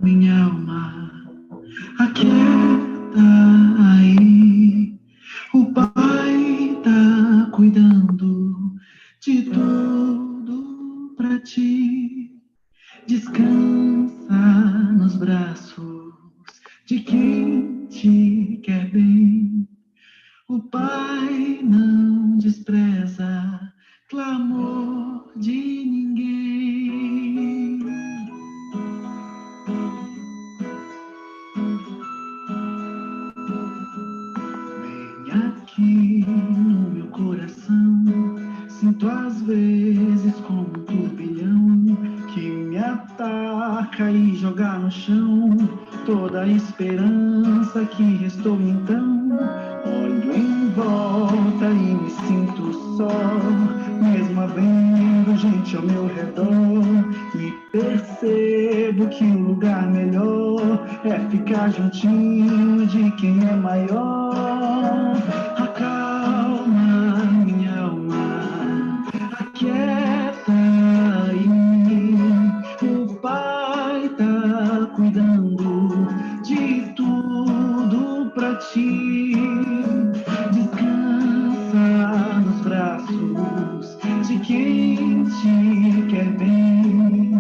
minha alma, aquieta aí. O Pai tá cuidando de tudo pra ti. Descansa nos braços de quem te quer bem. O Pai não despreza clamor de ninguém. Vem aqui no meu coração, sinto às vezes como um turbilhão que me ataca e joga no chão toda a esperança que restou então. Olho em volta e me sinto só, mesmo havendo gente ao meu redor, e percebo que o lugar melhor é ficar juntinho de quem é maior. Acalma minha alma, aquieta aí. O Pai tá cuidando de tudo pra ti. Descansa nos braços de quem te quer bem.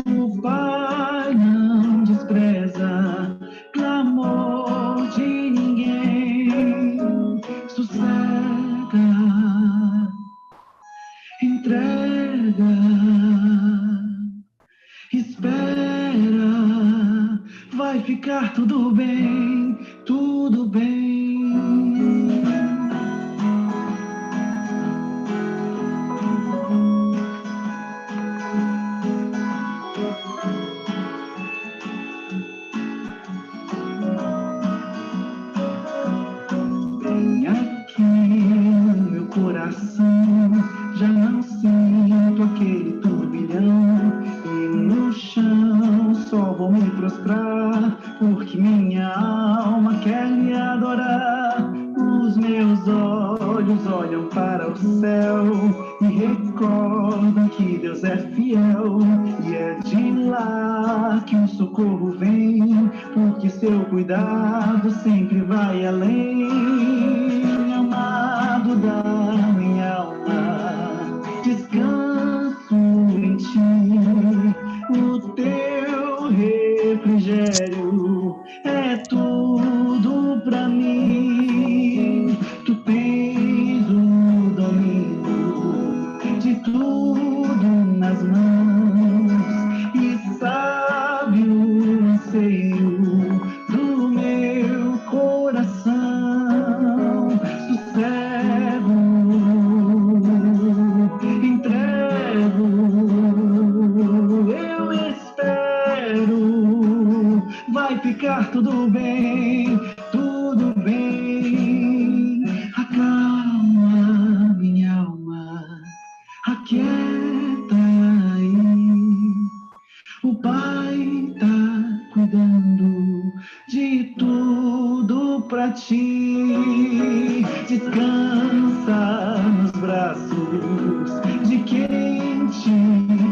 O Pai não despreza clamor de ninguém. Sossega, entrega, espera, vai ficar tudo bem, tudo bem. Bem aqui no meu coração, já não sinto aquele turbilhão, e no chão só vou me prostrar, porque minha alma quer lhe adorar. Os meus olhos olham para o céu e recordam que Deus é fiel, e é de lá que o socorro vem, porque seu cuidado sempre vai além. Amado da minha alma, descanso em ti, o teu refrigério é tudo pra mim. Tu tens o domínio de tudo nas mãos e sabe o anseio do meu coração. Sossego, entrego, eu espero, vai ficar tudo bem, tudo bem. Acalma minha alma, aquieta aí. O Pai tá cuidando de tudo pra ti. Descansa nos braços de quem te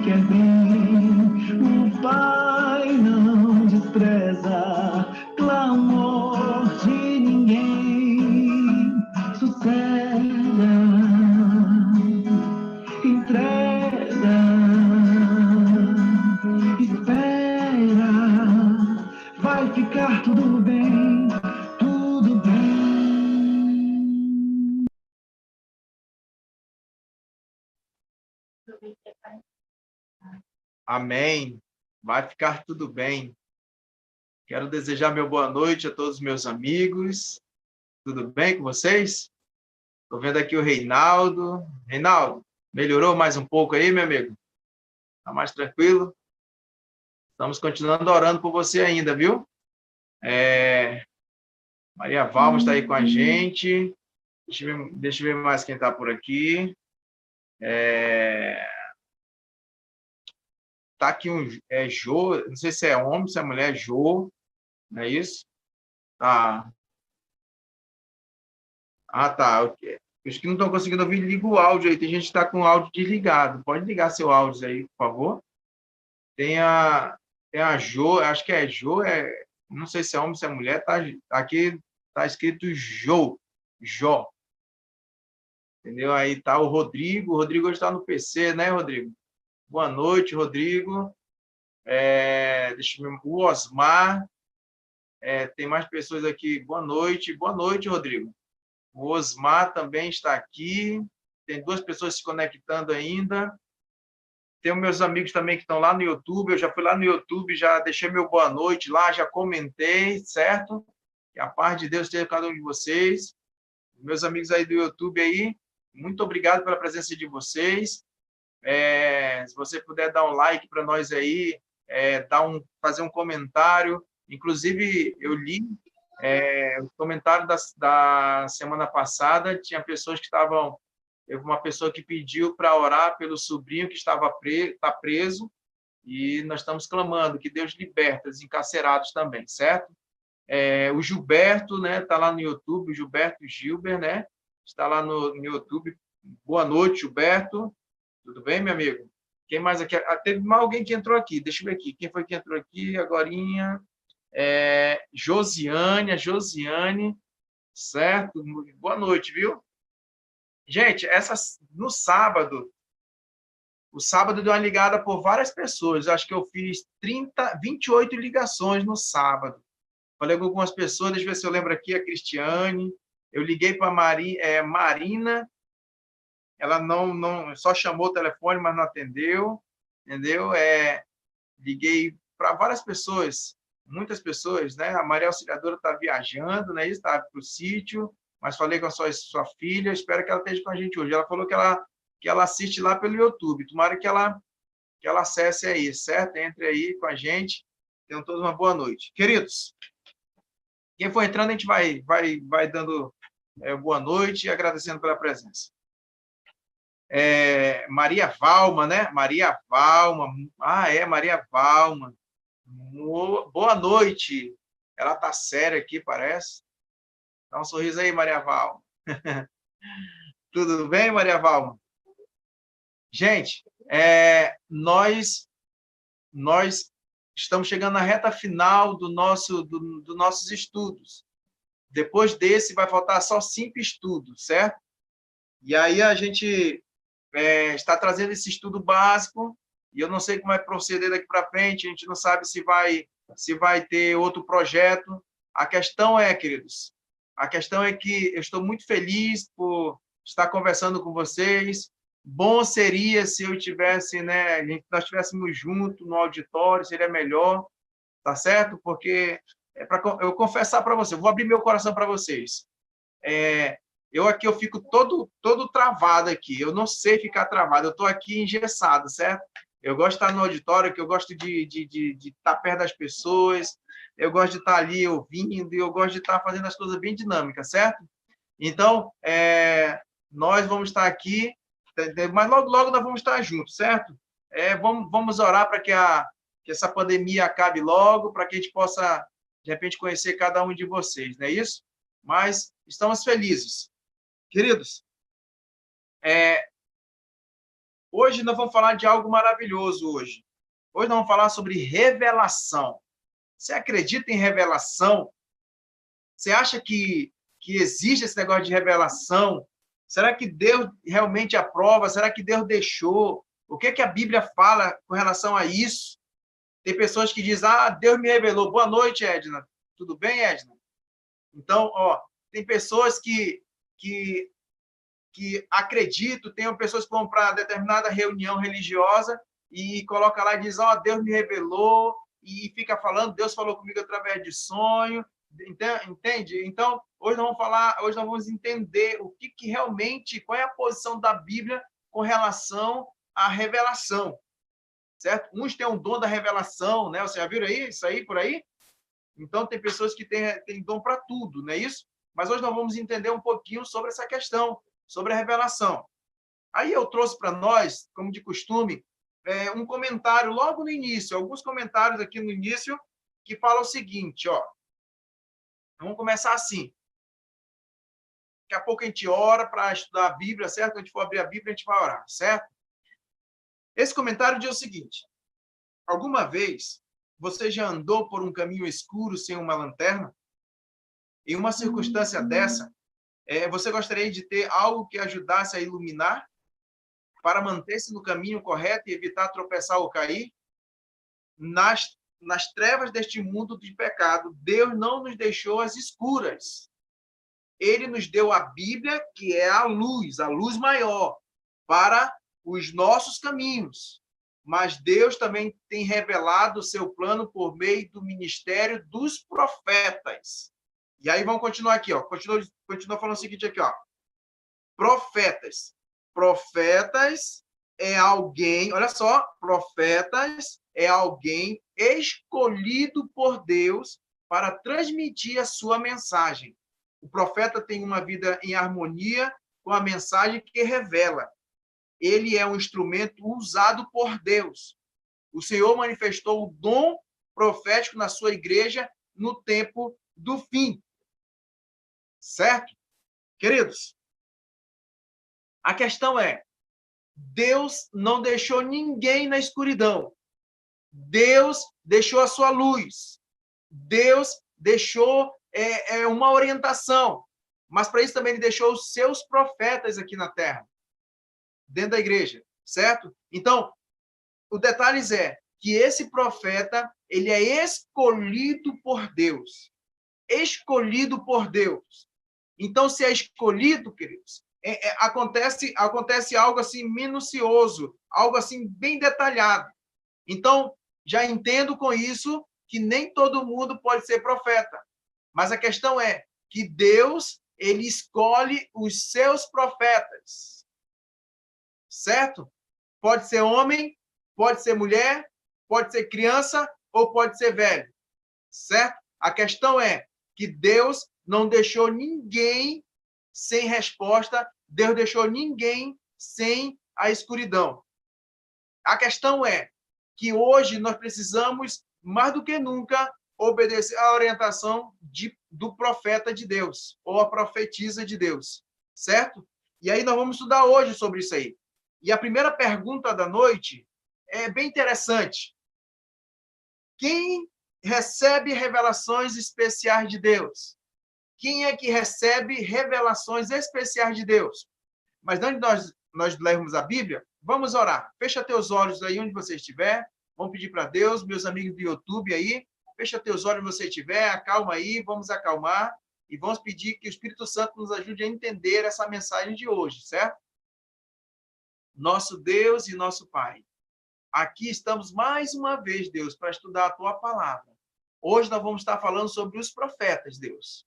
quer bem. O Pai não despreza clamor de ninguém. Sossega, entrega, espera, vai ficar tudo bem, tudo bem. Amém. Vai ficar tudo bem. Quero desejar meu boa noite a todos os meus amigos. Tudo bem com vocês? Estou vendo aqui o Reinaldo. Reinaldo, melhorou mais um pouco aí, meu amigo? Está mais tranquilo? Estamos continuando orando por você ainda, viu? Maria Valma está aí com a gente. Deixa eu ver mais quem está por aqui. Está aqui um Jô, não sei se é homem, se é mulher, Jô, não é isso? Ah, tá. Os que não estão conseguindo ouvir, liga o áudio aí. Tem gente que está com o áudio desligado. Pode ligar seu áudio aí, por favor. Tem a Tem a Jo, acho que é Jo, não sei se é homem, se é mulher, aqui tá escrito Jó, entendeu? Aí tá o Rodrigo hoje está no PC, né, Rodrigo? Boa noite, Rodrigo. Deixa eu ver, o Osmar, tem mais pessoas aqui. Boa noite, Rodrigo. O Osmar também está aqui. Tem 2 pessoas se conectando ainda. Tem os meus amigos também que estão lá no YouTube. Eu já fui lá no YouTube, já deixei meu boa noite lá, já comentei, certo? Que a paz de Deus esteja com cada um de vocês. Meus amigos aí do YouTube aí, muito obrigado pela presença de vocês. Se você puder dar um like para nós aí, fazer um comentário. Inclusive, eu li o comentário da semana passada, tinha pessoas que estavam... Teve uma pessoa que pediu para orar pelo sobrinho que está preso, e nós estamos clamando que Deus liberte os encarcerados também, certo? O Gilberto, né, está lá no YouTube, o Gilberto Gilber, né, está lá no YouTube. Boa noite, Gilberto. Tudo bem, meu amigo? Quem mais aqui? Teve mais alguém que entrou aqui. Deixa eu ver aqui. Quem foi que entrou aqui agorinha? Josiane, certo? Boa noite, viu? Gente, no sábado, o sábado deu uma ligada por várias pessoas. Acho que eu fiz 28 ligações no sábado. Falei com algumas pessoas, deixa eu ver se eu lembro aqui, a Cristiane. Eu liguei para a Marina, ela não só chamou o telefone, mas não atendeu, entendeu? Liguei para várias pessoas, muitas pessoas, né? A Maria Auxiliadora está viajando, né? Está para o sítio, mas falei com a sua filha, espero que ela esteja com a gente hoje. Ela falou que ela assiste lá pelo YouTube. Tomara que ela acesse aí, certo? Entre aí com a gente. Tenham todos uma boa noite. Queridos, quem for entrando, a gente vai dando boa noite e agradecendo pela presença. Maria Valma, né? Maria Valma. Maria Valma. Boa noite. Ela tá séria aqui, parece. Dá um sorriso aí, Maria Valma. Tudo bem, Maria Valma? Gente, nós estamos chegando na reta final dos nossos estudos. Depois desse, vai faltar só 5 estudos, certo? E aí a gente está trazendo esse estudo básico, e eu não sei como vai proceder daqui para frente, a gente não sabe se vai ter outro projeto. A questão queridos, a questão é que eu estou muito feliz por estar conversando com vocês. Bom seria se eu tivesse, né, nós estivéssemos juntos no auditório, seria melhor, tá certo? Porque eu confessar para vocês, eu vou abrir meu coração para vocês. Eu fico todo travado aqui, eu não sei ficar travado, eu estou aqui engessado, certo? Eu gosto de estar no auditório, que eu gosto de estar perto das pessoas, eu gosto de estar ali ouvindo, eu gosto de estar fazendo as coisas bem dinâmicas, certo? Então, nós vamos estar aqui, mas logo nós vamos estar juntos, certo? Vamos orar para que essa pandemia acabe logo, para que a gente possa, de repente, conhecer cada um de vocês, não é isso? Mas estamos felizes. Queridos, hoje nós vamos falar de algo maravilhoso hoje. Hoje nós vamos falar sobre revelação. Você acredita em revelação? Você acha que existe esse negócio de revelação? Será que Deus realmente aprova? Será que Deus deixou? O que a Bíblia fala com relação a isso? Tem pessoas que dizem, Deus me revelou. Boa noite, Edna. Tudo bem, Edna? Então, tem pessoas que acreditam, tem pessoas que vão para determinada reunião religiosa e coloca lá e diz, Deus me revelou, e fica falando, Deus falou comigo através de sonho, entende? Então, hoje nós vamos entender o que realmente, qual é a posição da Bíblia com relação à revelação, certo? Uns têm um dom da revelação, né? Vocês já viram isso aí por aí? Então, tem pessoas que têm dom para tudo, não é isso? Mas hoje nós vamos entender um pouquinho sobre essa questão, sobre a revelação. Aí eu trouxe para nós, como de costume, um comentário logo no início, alguns comentários aqui no início, que falam o seguinte, vamos começar assim. Daqui a pouco a gente ora para estudar a Bíblia, certo? Quando a gente for abrir a Bíblia, a gente vai orar, certo? Esse comentário diz o seguinte: alguma vez você já andou por um caminho escuro sem uma lanterna? Em uma circunstância dessa, você gostaria de ter algo que ajudasse a iluminar para manter-se no caminho correto e evitar tropeçar ou cair? Nas trevas deste mundo de pecado, Deus não nos deixou às escuras. Ele nos deu a Bíblia, que é a luz maior para os nossos caminhos. Mas Deus também tem revelado o seu plano por meio do ministério dos profetas. E aí vamos continuar aqui, ó. Continua falando o seguinte aqui, ó. Profetas. Profetas é alguém, olha só, profetas é alguém escolhido por Deus para transmitir a sua mensagem. O profeta tem uma vida em harmonia com a mensagem que revela. Ele é um instrumento usado por Deus. O Senhor manifestou o dom profético na sua igreja no tempo do fim. Certo? Queridos, a questão é, Deus não deixou ninguém na escuridão. Deus deixou a sua luz. Deus deixou uma orientação. Mas para isso também ele deixou os seus profetas aqui na terra, dentro da igreja, certo? Então, o detalhe é que esse profeta, ele é escolhido por Deus. Escolhido por Deus. Então, se é escolhido, queridos, acontece algo assim minucioso, algo assim bem detalhado. Então, já entendo com isso que nem todo mundo pode ser profeta. Mas a questão é que Deus, ele escolhe os seus profetas. Certo? Pode ser homem, pode ser mulher, pode ser criança ou pode ser velho. Certo? A questão é que Deus não deixou ninguém sem resposta, Deus deixou ninguém sem a escuridão. A questão é que hoje nós precisamos, mais do que nunca, obedecer à orientação do profeta de Deus, ou a profetisa de Deus, certo? E aí nós vamos estudar hoje sobre isso aí. E a primeira pergunta da noite é bem interessante. Quem recebe revelações especiais de Deus? Quem é que recebe revelações especiais de Deus? Mas antes de nós lermos a Bíblia, vamos orar. Fecha teus olhos aí onde você estiver. Vamos pedir para Deus, meus amigos do YouTube aí, fecha teus olhos onde você estiver, acalma aí, vamos acalmar e vamos pedir que o Espírito Santo nos ajude a entender essa mensagem de hoje, certo? Nosso Deus e nosso Pai, aqui estamos mais uma vez, Deus, para estudar a Tua palavra. Hoje nós vamos estar falando sobre os profetas, Deus.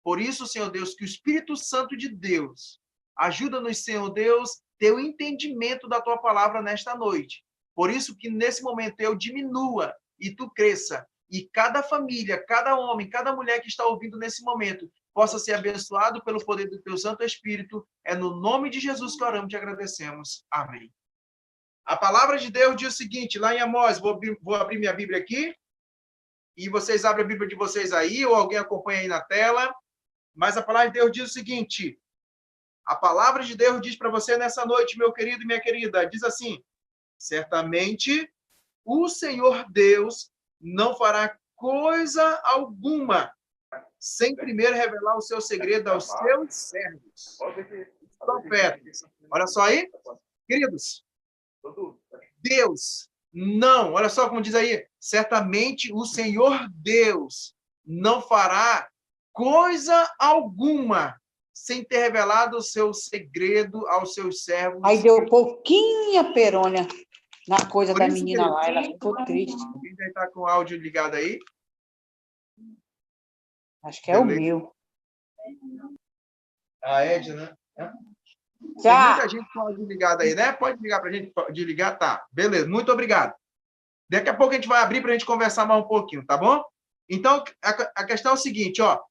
Por isso, Senhor Deus, que o Espírito Santo de Deus ajuda-nos, Senhor Deus, ter o entendimento da Tua palavra nesta noite. Por isso que nesse momento eu diminua e Tu cresça. E cada família, cada homem, cada mulher que está ouvindo nesse momento possa ser abençoado pelo poder do Teu Santo Espírito. É no nome de Jesus que oramos e agradecemos. Amém. A palavra de Deus diz o seguinte, lá em Amós, vou abrir minha Bíblia aqui, e vocês abrem a Bíblia de vocês aí, ou alguém acompanha aí na tela, mas a palavra de Deus diz o seguinte, a palavra de Deus diz para você nessa noite, meu querido e minha querida, diz assim, certamente o Senhor Deus não fará coisa alguma sem primeiro revelar o seu segredo aos seus servos, profetas. Olha só aí, queridos, Deus não, olha só como diz aí, certamente o Senhor Deus não fará coisa alguma sem ter revelado o seu segredo aos seus servos. Aí deu pouquinha perônia na coisa da menina lá, ela ficou triste. Quem já está com o áudio ligado aí? Acho que é beleza. O meu. A Edna, né? Já. Tem muita gente com o áudio ligado aí, né? Pode ligar para a gente de ligar, tá? Beleza, muito obrigado. Daqui a pouco a gente vai abrir para a gente conversar mais um pouquinho, tá bom? Então, a questão é o seguinte, ó.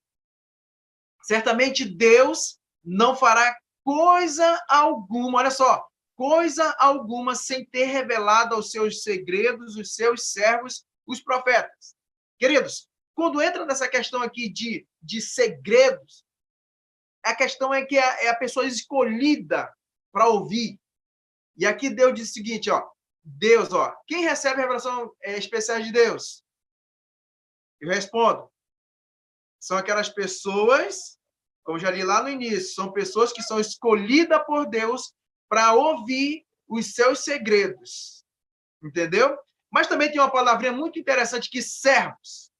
Certamente Deus não fará coisa alguma, olha só, coisa alguma sem ter revelado aos seus segredos, os seus servos, os profetas. Queridos, quando entra nessa questão aqui de segredos, a questão é que é a pessoa escolhida para ouvir. E aqui Deus diz o seguinte, ó, Deus, ó. Quem recebe a revelação especial de Deus? Eu respondo. São aquelas pessoas, como já li lá no início, são pessoas que são escolhidas por Deus para ouvir os seus segredos. Entendeu? Mas também tem uma palavrinha muito interessante que servos.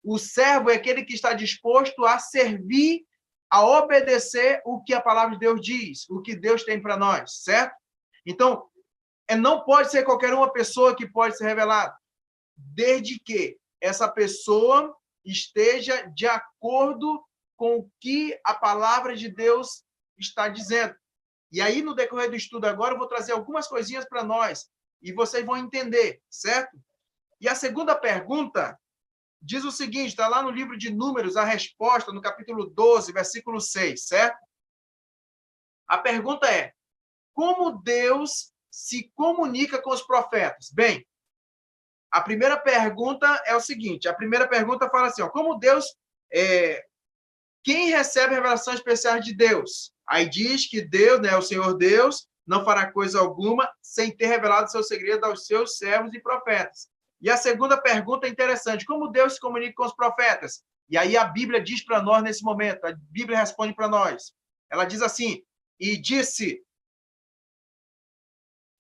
O servo é aquele que está disposto a servir, a obedecer o que a palavra de Deus diz, o que Deus tem para nós, certo? Então, não pode ser qualquer uma pessoa que pode ser revelada, desde que essa pessoa esteja de acordo com o que a palavra de Deus está dizendo. E aí, no decorrer do estudo agora, eu vou trazer algumas coisinhas para nós, e vocês vão entender, certo? E a segunda pergunta diz o seguinte, está lá no livro de Números, a resposta, no capítulo 12, versículo 6, certo? A pergunta é, como Deus se comunica com os profetas? Bem, a primeira pergunta é o seguinte, a primeira pergunta fala assim, ó, como Deus, quem recebe a revelação especial de Deus? Aí diz que Deus, né, o Senhor Deus, não fará coisa alguma sem ter revelado seu segredo aos seus servos e profetas. E a segunda pergunta é interessante, como Deus se comunica com os profetas? E aí a Bíblia diz para nós nesse momento, a Bíblia responde para nós. Ela diz assim, e disse,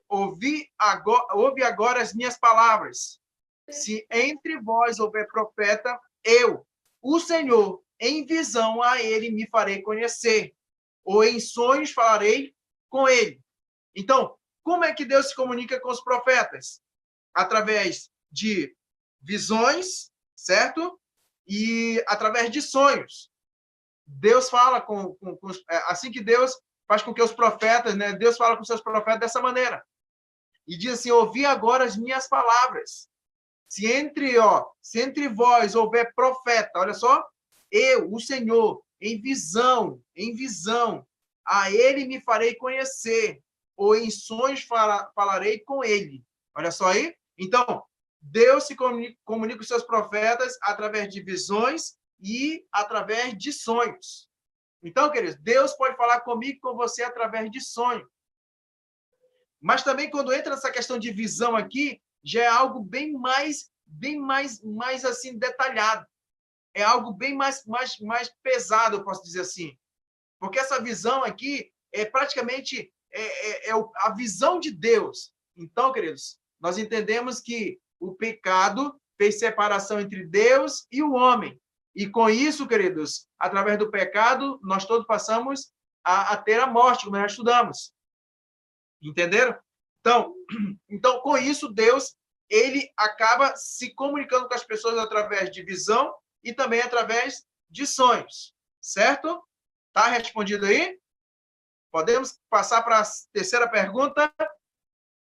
ouve agora as minhas palavras. Se entre vós houver profeta, eu, o Senhor, em visão a ele me farei conhecer, ou em sonhos falarei com ele. Então, como é que Deus se comunica com os profetas? Através de visões, certo? E através de sonhos. Deus fala assim que Deus faz com que os profetas, né? Deus fala com seus profetas dessa maneira. E diz assim, ouvi agora as minhas palavras. Se entre vós houver profeta, olha só, eu, o Senhor, em visão, a ele me farei conhecer, ou em sonhos falarei com ele. Olha só aí. Então, Deus se comunica com seus profetas através de visões e através de sonhos. Então, queridos, Deus pode falar comigo e com você através de sonho. Mas também, quando entra nessa questão de visão aqui, já é algo bem mais assim, detalhado. É algo bem mais pesado, eu posso dizer assim. Porque essa visão aqui é praticamente a visão de Deus. Então, queridos, nós entendemos que o pecado fez separação entre Deus e o homem. E com isso, queridos, através do pecado, nós todos passamos a ter a morte, como nós estudamos. Entenderam? Então, com isso, Deus, ele acaba se comunicando com as pessoas através de visão e também através de sonhos. Certo? Tá respondido aí? Podemos passar para a terceira pergunta?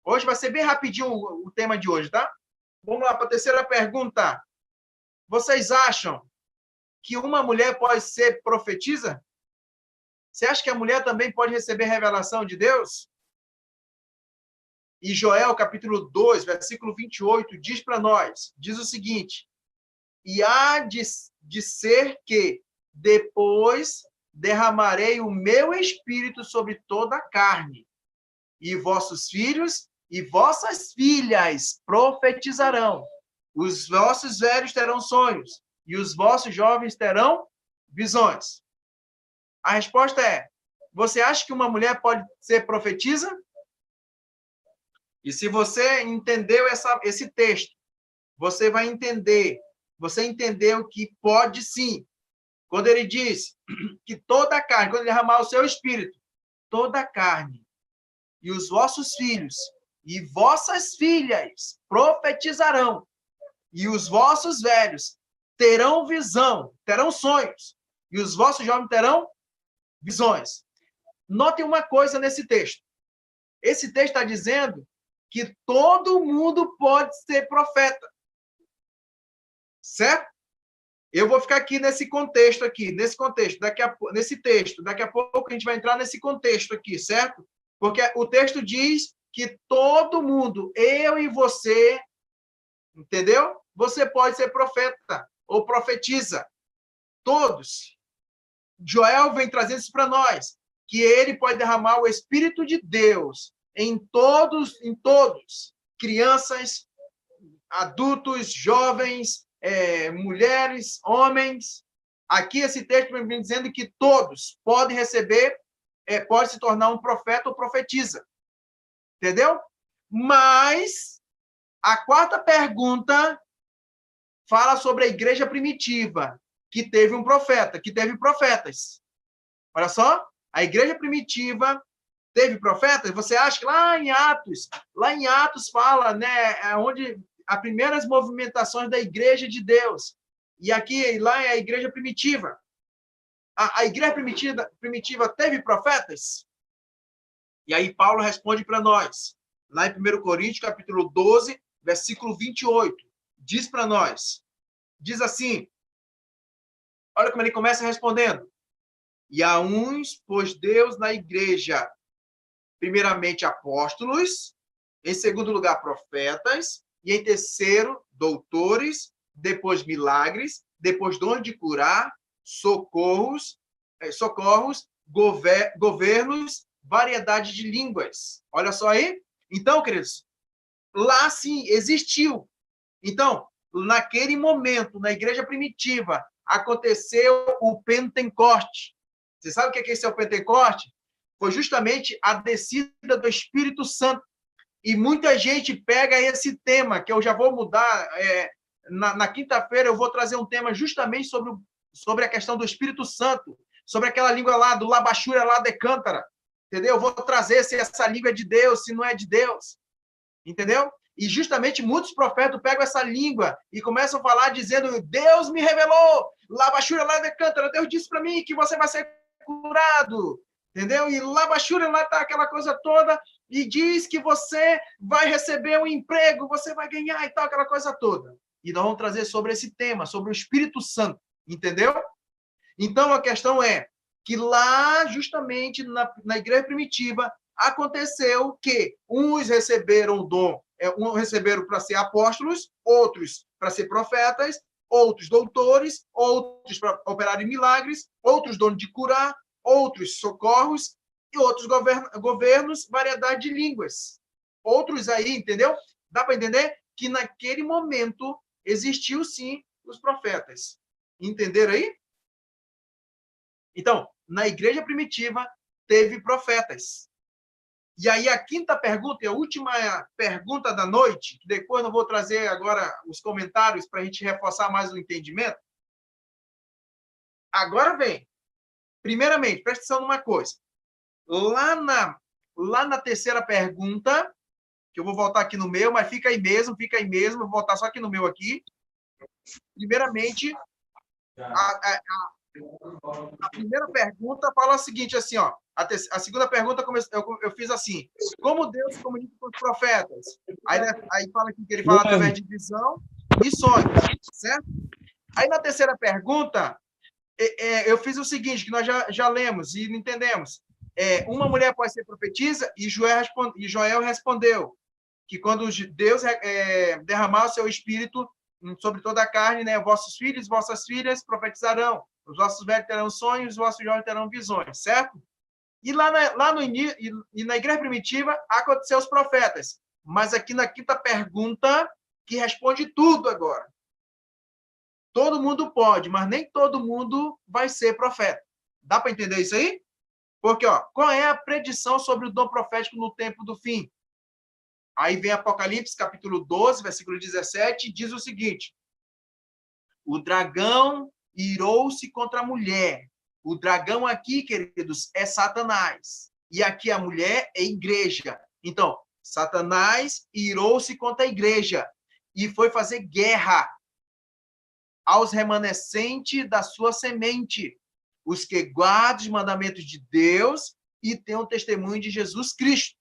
Hoje vai ser bem rapidinho o tema de hoje, tá? Vamos lá para a terceira pergunta. Vocês acham que uma mulher pode ser profetisa? Você acha que a mulher também pode receber revelação de Deus? E Joel, capítulo 2, versículo 28, diz para nós, diz o seguinte, e há de ser que depois derramarei o meu espírito sobre toda a carne, e vossos filhos e vossas filhas profetizarão, os vossos velhos terão sonhos, e os vossos jovens terão visões. A resposta é, você acha que uma mulher pode ser profetisa? E se você entendeu esse texto, você vai entender, você entendeu que pode sim. Quando ele diz que toda a carne, quando ele derramar o seu espírito, toda a carne, e os vossos filhos e vossas filhas profetizarão, e os vossos velhos terão visão, terão sonhos, e os vossos jovens terão visões. Notem uma coisa nesse texto. Esse texto está dizendo que todo mundo pode ser profeta. Certo? Eu vou ficar aqui nesse contexto nesse texto. Daqui a pouco a gente vai entrar nesse contexto aqui, certo? Porque o texto diz que todo mundo, eu e você, entendeu? Você pode ser profeta ou profetiza. Todos. Joel vem trazendo isso para nós, que ele pode derramar o Espírito de Deus em todos, crianças, adultos, jovens, mulheres, homens. Aqui esse texto vem dizendo que todos podem receber, pode se tornar um profeta ou profetisa. Entendeu? Mas a quarta pergunta fala sobre a igreja primitiva, que teve um profeta, que teve profetas. Olha só, a igreja primitiva teve profetas. Você acha que lá em Atos fala, né, onde as primeiras movimentações da igreja de Deus. E aqui, lá é a igreja primitiva. A igreja primitiva teve profetas? E aí Paulo responde para nós, lá em 1 Coríntios, capítulo 12, versículo 28. Diz para nós, diz assim, olha como ele começa respondendo. E a uns pôs Deus na igreja, primeiramente apóstolos, em segundo lugar profetas, e em terceiro doutores, depois milagres, depois dons de curar, socorros, governos, variedade de línguas. Olha só aí. Então, queridos, lá sim existiu. Então, naquele momento, na igreja primitiva, aconteceu o Pentecoste. Você sabe o que é esse Pentecoste? Foi justamente a descida do Espírito Santo. E muita gente pega esse tema, que eu já vou mudar. Na quinta-feira, eu vou trazer um tema justamente sobre a questão do Espírito Santo, sobre aquela língua lá, do Labachura lá de Cântara. Entendeu? Eu vou trazer se essa língua é de Deus, se não é de Deus. Entendeu? E justamente muitos profetas pegam essa língua e começam a falar dizendo, Deus me revelou, Labachura lá de Cântara, Deus disse para mim que você vai ser curado. Entendeu? E Labachura lá está aquela coisa toda e diz que você vai receber um emprego, você vai ganhar e tal, aquela coisa toda. E nós vamos trazer sobre esse tema, sobre o Espírito Santo. Entendeu? Então, a questão é que lá, justamente, na igreja primitiva, aconteceu que uns receberam o dom, uns receberam para ser apóstolos, outros para ser profetas, outros doutores, outros para operarem milagres, outros donos de curar, outros socorros e outros governos, variedade de línguas. Outros aí, entendeu? Dá para entender que naquele momento existiu, sim, os profetas. Entenderam aí? Então, na igreja primitiva, teve profetas. E aí, a quinta pergunta, e a última pergunta da noite, que depois eu vou trazer agora os comentários para a gente reforçar mais o entendimento. Agora vem. Primeiramente, presta atenção numa coisa. Lá na terceira pergunta, que eu vou voltar aqui no meu, mas fica aí mesmo, vou voltar só aqui no meu aqui. Primeiramente, a primeira pergunta fala o seguinte, assim, ó. A segunda pergunta eu fiz assim: como Deus se comunica com os profetas? Aí fala que ele fala através de visão e sonhos, certo? Aí na terceira pergunta, eu fiz o seguinte, que nós já lemos e entendemos. Uma mulher pode ser profetisa, e Joel respondeu que quando Deus derramar o seu espírito sobre toda a carne, né, vossos filhos e vossas filhas profetizarão, os vossos velhos terão sonhos, os vossos jovens terão visões, certo? E lá no início, e na igreja primitiva, aconteceu os profetas. Mas aqui na quinta pergunta, que responde tudo agora. Todo mundo pode, mas nem todo mundo vai ser profeta. Dá para entender isso aí? Porque, ó, qual é a predição sobre o dom profético no tempo do fim? Aí vem Apocalipse, capítulo 12, versículo 17, e diz o seguinte: o dragão irou-se contra a mulher. O dragão aqui, queridos, é Satanás. E aqui a mulher é igreja. Então, Satanás irou-se contra a igreja e foi fazer guerra aos remanescentes da sua semente, os que guardam os mandamentos de Deus e têm o testemunho de Jesus Cristo.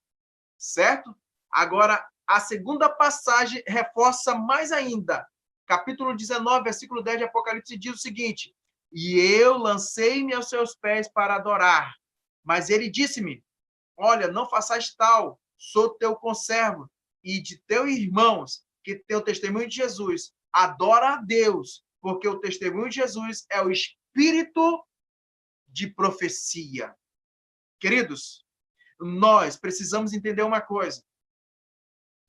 Certo? Agora, a segunda passagem reforça mais ainda. Capítulo 19, versículo 10 de Apocalipse diz o seguinte: e eu lancei-me aos seus pés para adorar. Mas ele disse-me: olha, não faças tal, sou teu conservo e de teus irmãos que têm o testemunho de Jesus. Adora a Deus, porque o testemunho de Jesus é o espírito de profecia. Queridos, nós precisamos entender uma coisa,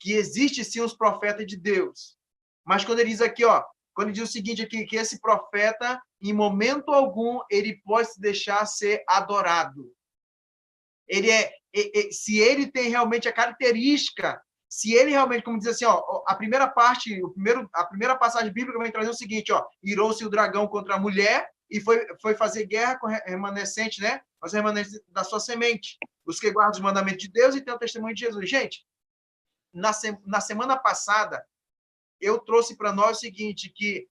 que existe sim os profetas de Deus. Mas quando ele diz aqui, ó, quando ele diz o seguinte aqui, que esse profeta, em momento algum, ele pode se deixar ser adorado. Ele se ele tem realmente a característica, se ele realmente, como diz assim, ó, a primeira passagem bíblica vai trazer o seguinte, ó, irou-se o dragão contra a mulher e foi fazer guerra com o remanescente, né? Os remanescentes da sua semente, os que guardam os mandamentos de Deus e têm o testemunho de Jesus. Gente, na semana passada, eu trouxe para nós o seguinte, que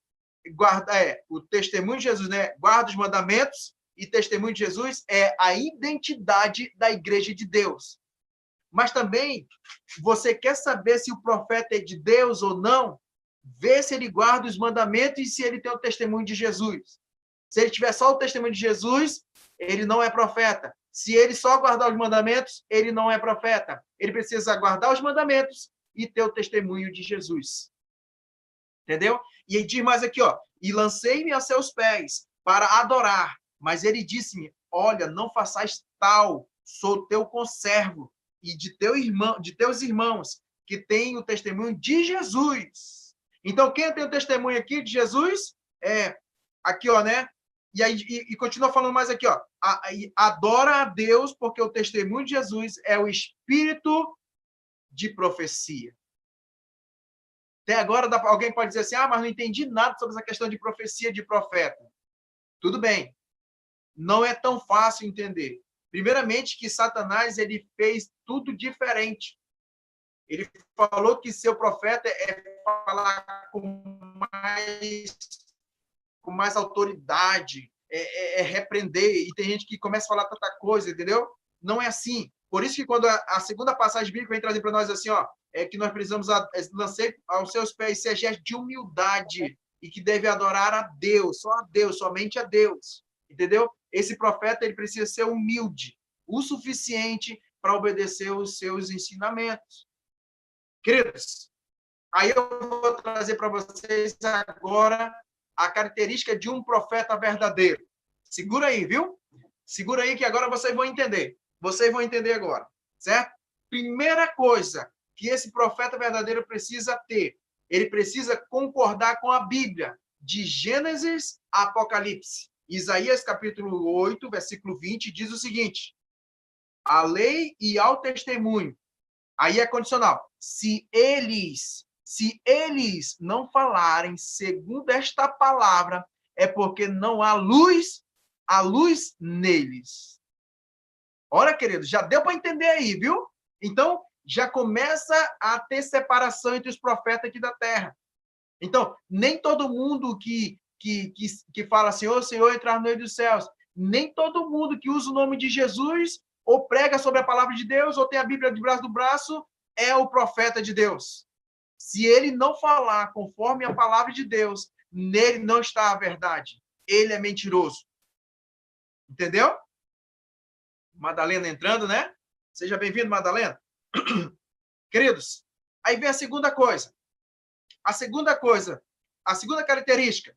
o testemunho de Jesus, né? Guarda os mandamentos e testemunho de Jesus é a identidade da igreja de Deus. Mas também, você quer saber se o profeta é de Deus ou não? Vê se ele guarda os mandamentos e se ele tem o testemunho de Jesus. Se ele tiver só o testemunho de Jesus, ele não é profeta. Se ele só guardar os mandamentos, ele não é profeta. Ele precisa guardar os mandamentos e ter o testemunho de Jesus. Entendeu? E ele diz mais aqui, ó, e lancei-me a seus pés para adorar. Mas ele disse-me, olha, não façais tal, sou teu conservo e de teus irmãos, que têm o testemunho de Jesus. Então, quem tem o testemunho aqui de Jesus, aqui, ó, né? E aí, e continua falando mais aqui, ó, adora a Deus, porque o testemunho de Jesus é o espírito de profecia. Até agora, alguém pode dizer assim, mas não entendi nada sobre essa questão de profecia de profeta. Tudo bem. Não é tão fácil entender. Primeiramente, que Satanás ele fez tudo diferente. Ele falou que seu profeta é falar com mais autoridade, repreender, e tem gente que começa a falar tanta coisa, entendeu? Não é assim. Por isso que quando a segunda passagem bíblica vem trazer para nós assim, ó, que nós precisamos lançar aos seus pés esse gesto de humildade e que deve adorar a Deus, só a Deus, somente a Deus. Entendeu? Esse profeta ele precisa ser humilde, o suficiente para obedecer os seus ensinamentos. Queridos, aí eu vou trazer para vocês agora a característica de um profeta verdadeiro. Segura aí, viu? Segura aí que agora vocês vão entender. Vocês vão entender agora, certo? Primeira coisa que esse profeta verdadeiro precisa ter, ele precisa concordar com a Bíblia, de Gênesis a Apocalipse. Isaías, capítulo 8, versículo 20, diz o seguinte, a lei e ao testemunho, aí é condicional, se eles não falarem segundo esta palavra, é porque não há luz neles. Olha, querido, já deu para entender aí, viu? Então, já começa a ter separação entre os profetas aqui da terra. Então, nem todo mundo que fala Senhor, Senhor, entrar no meio dos céus, nem todo mundo que usa o nome de Jesus, ou prega sobre a palavra de Deus, ou tem a Bíblia debaixo do braço, é o profeta de Deus. Se ele não falar conforme a palavra de Deus, nele não está a verdade. Ele é mentiroso. Entendeu? Madalena entrando, né? Seja bem-vindo, Madalena. Queridos, aí vem a segunda coisa. A segunda característica.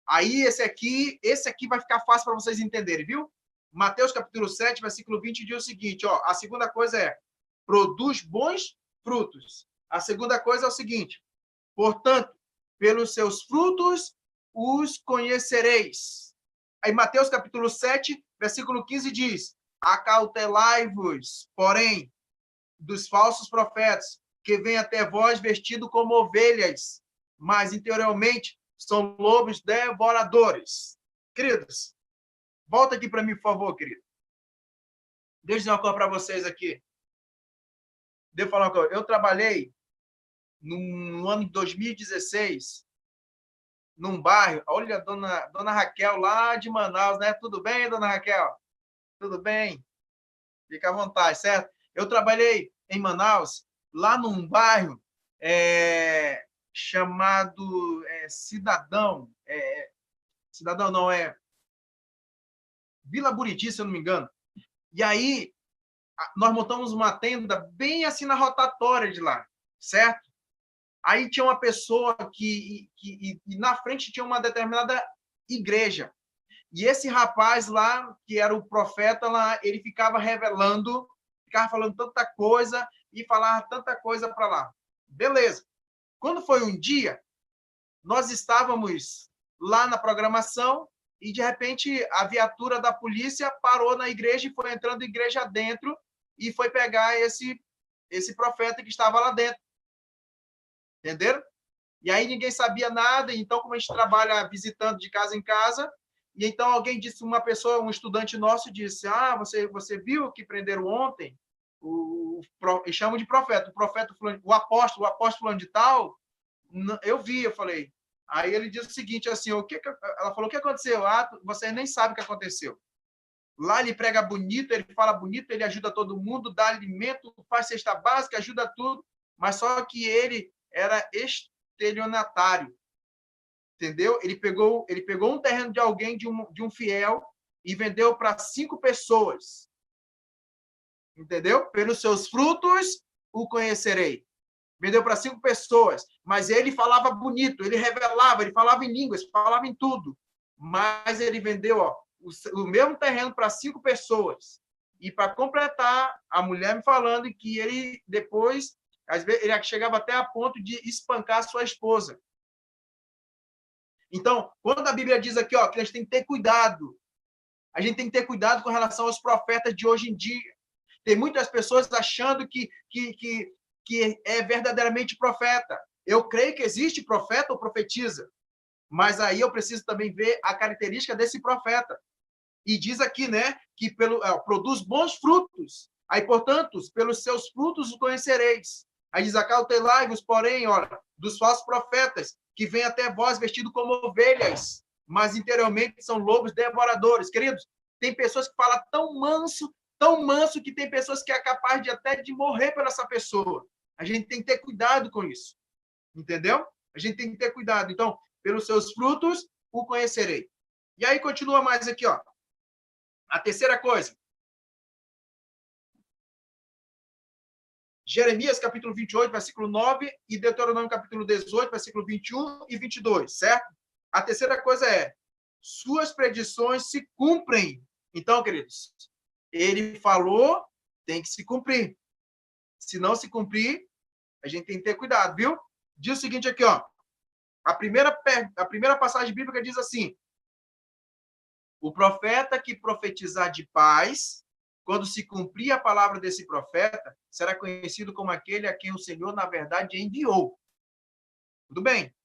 Aí esse aqui vai ficar fácil para vocês entenderem, viu? Mateus capítulo 7, versículo 20 diz o seguinte, ó, a segunda coisa é, produz bons frutos. A segunda coisa é o seguinte, portanto, pelos seus frutos os conhecereis. Aí Mateus capítulo 7, versículo 15 diz, acautelai-vos, porém, dos falsos profetas, que vêm até vós vestido como ovelhas, mas interiormente são lobos devoradores. Queridos, volta aqui para mim, por favor, querido. Deixa eu dizer uma coisa para vocês aqui. Deixa eu falar uma coisa. Eu trabalhei no ano de 2016 num bairro. Olha, dona Raquel lá de Manaus, né? Tudo bem, dona Raquel? Tudo bem? Fica à vontade, certo? Eu trabalhei em Manaus, lá num bairro chamado Cidadão. Cidadão não, Vila Buriti, se eu não me engano. E aí, nós montamos uma tenda bem assim na rotatória de lá, certo? Aí tinha uma pessoa que na frente tinha uma determinada igreja. E esse rapaz lá, que era o profeta lá, ele ficava revelando, ficava falando tanta coisa, e falava tanta coisa para lá. Beleza. Quando foi um dia, nós estávamos lá na programação e, de repente, a viatura da polícia parou na igreja e foi entrando igreja dentro e foi pegar esse profeta que estava lá dentro. Entenderam? E aí ninguém sabia nada, então, como a gente trabalha visitando de casa em casa, e então alguém disse, uma pessoa, um estudante nosso disse, você viu que prenderam ontem? E chamam de profeta, o apóstolo fulano de tal? Eu vi, eu falei. Aí ele disse o seguinte, assim, ela falou, o que aconteceu? Você nem sabe o que aconteceu. Lá ele prega bonito, ele fala bonito, ele ajuda todo mundo, dá alimento, faz cesta básica, ajuda tudo, mas só que ele era estelionatário, entendeu? Ele pegou um terreno de alguém, de um fiel, e vendeu para 5 pessoas, entendeu? Pelos seus frutos o conhecerei. Vendeu para 5 pessoas, mas ele falava bonito, ele revelava, ele falava em línguas, falava em tudo, mas ele vendeu o mesmo terreno para 5 pessoas. E para completar, a mulher me falando que ele depois, às vezes, ele chegava até a ponto de espancar sua esposa. Então, quando a Bíblia diz aqui, que a gente tem que ter cuidado, a gente tem que ter cuidado com relação aos profetas de hoje em dia. Tem muitas pessoas achando que é verdadeiramente profeta. Eu creio que existe profeta ou profetiza, mas aí eu preciso também ver a característica desse profeta. E diz aqui, né, que produz bons frutos. Aí, portanto, pelos seus frutos os conhecereis. Aí diz, acautelai-vos, porém, dos falsos profetas, que vêm até vós vestidos como ovelhas, mas interiormente são lobos devoradores. Queridos, tem pessoas que falam tão manso, que tem pessoas que é capaz até de morrer por essa pessoa. A gente tem que ter cuidado com isso. Entendeu? A gente tem que ter cuidado. Então, pelos seus frutos o conhecerei. E aí continua mais aqui, A terceira coisa. Jeremias, capítulo 28, versículo 9, e Deuteronômio, capítulo 18, versículo 21 e 22, certo? A terceira coisa é, suas predições se cumprem. Então, queridos, ele falou, tem que se cumprir. Se não se cumprir, a gente tem que ter cuidado, viu? Diz o seguinte aqui, a primeira passagem bíblica diz assim, o profeta que profetizar de paz, quando se cumprir a palavra desse profeta, será conhecido como aquele a quem o Senhor, na verdade, enviou. Tudo bem?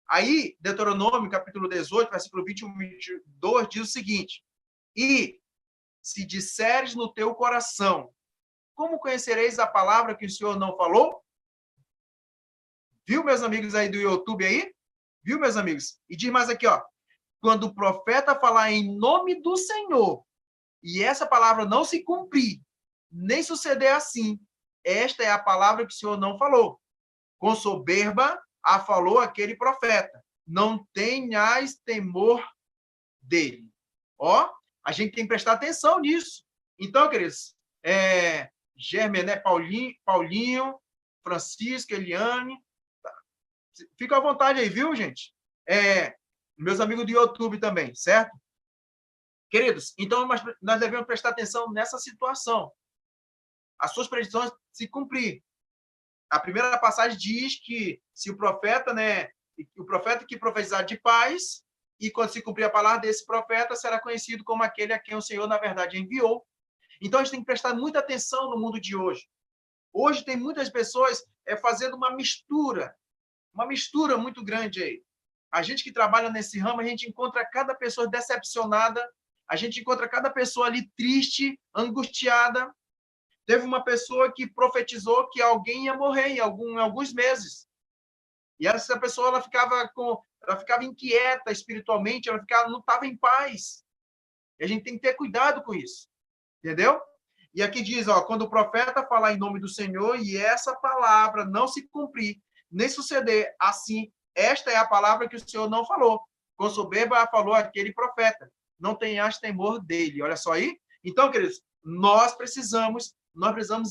Aí, Deuteronômio, capítulo 18, versículo 21 e 22, diz o seguinte, e se disseres no teu coração, como conhecereis a palavra que o Senhor não falou? Viu, meus amigos aí do YouTube aí? Viu, meus amigos? E diz mais aqui, quando o profeta falar em nome do Senhor, e essa palavra não se cumprir, nem suceder assim, esta é a palavra que o Senhor não falou. Com soberba a falou aquele profeta. Não tenhais temor dele. A gente tem que prestar atenção nisso. Então, queridos, Germené, Paulinho, Francisco, Eliane, fica à vontade aí, viu, gente? Meus amigos do YouTube também, certo? Queridos, então nós devemos prestar atenção nessa situação. As suas predições se cumprir. A primeira passagem diz que se o profeta que profetizar de paz, e quando se cumprir a palavra desse profeta, será conhecido como aquele a quem o Senhor, na verdade, enviou. Então, a gente tem que prestar muita atenção no mundo de hoje. Hoje tem muitas pessoas fazendo uma mistura muito grande aí. A gente que trabalha nesse ramo, a gente encontra cada pessoa decepcionada, a gente encontra cada pessoa ali triste, angustiada. Teve uma pessoa que profetizou que alguém ia morrer em alguns meses. E essa pessoa ela ficava inquieta espiritualmente, não estava em paz. E a gente tem que ter cuidado com isso. Entendeu? E aqui diz, quando o profeta falar em nome do Senhor e essa palavra não se cumprir, nem suceder assim, esta é a palavra que o Senhor não falou. Com soberba falou aquele profeta. Não tenhas temor dele. Olha só aí. Então, queridos, nós precisamos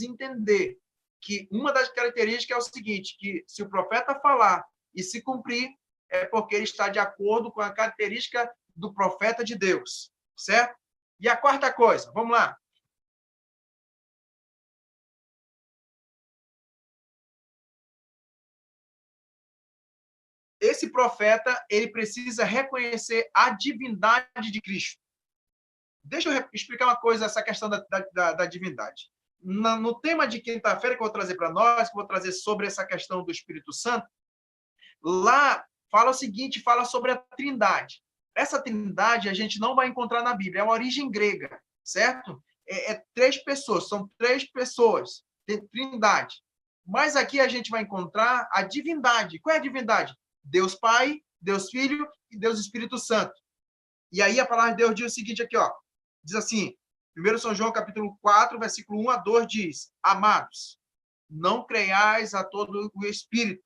entender que uma das características é o seguinte, que se o profeta falar e se cumprir, é porque ele está de acordo com a característica do profeta de Deus, certo? E a quarta coisa, vamos lá. esse profeta, ele precisa reconhecer a divindade de Cristo. Deixa eu explicar uma coisa, essa questão da divindade. No tema de quinta-feira que eu vou trazer para nós, que eu vou trazer sobre essa questão do Espírito Santo, lá fala o seguinte, fala sobre a Trindade. Essa Trindade a gente não vai encontrar na Bíblia, é uma origem grega, certo? Três pessoas, são três pessoas, tem Trindade. Mas aqui a gente vai encontrar a divindade. Qual é a divindade? Deus Pai, Deus Filho e Deus Espírito Santo. E aí a palavra de Deus diz o seguinte aqui, ó. Diz assim, 1 São João, capítulo 4, versículo 1 a 2, diz: Amados, não creiais a todo o Espírito,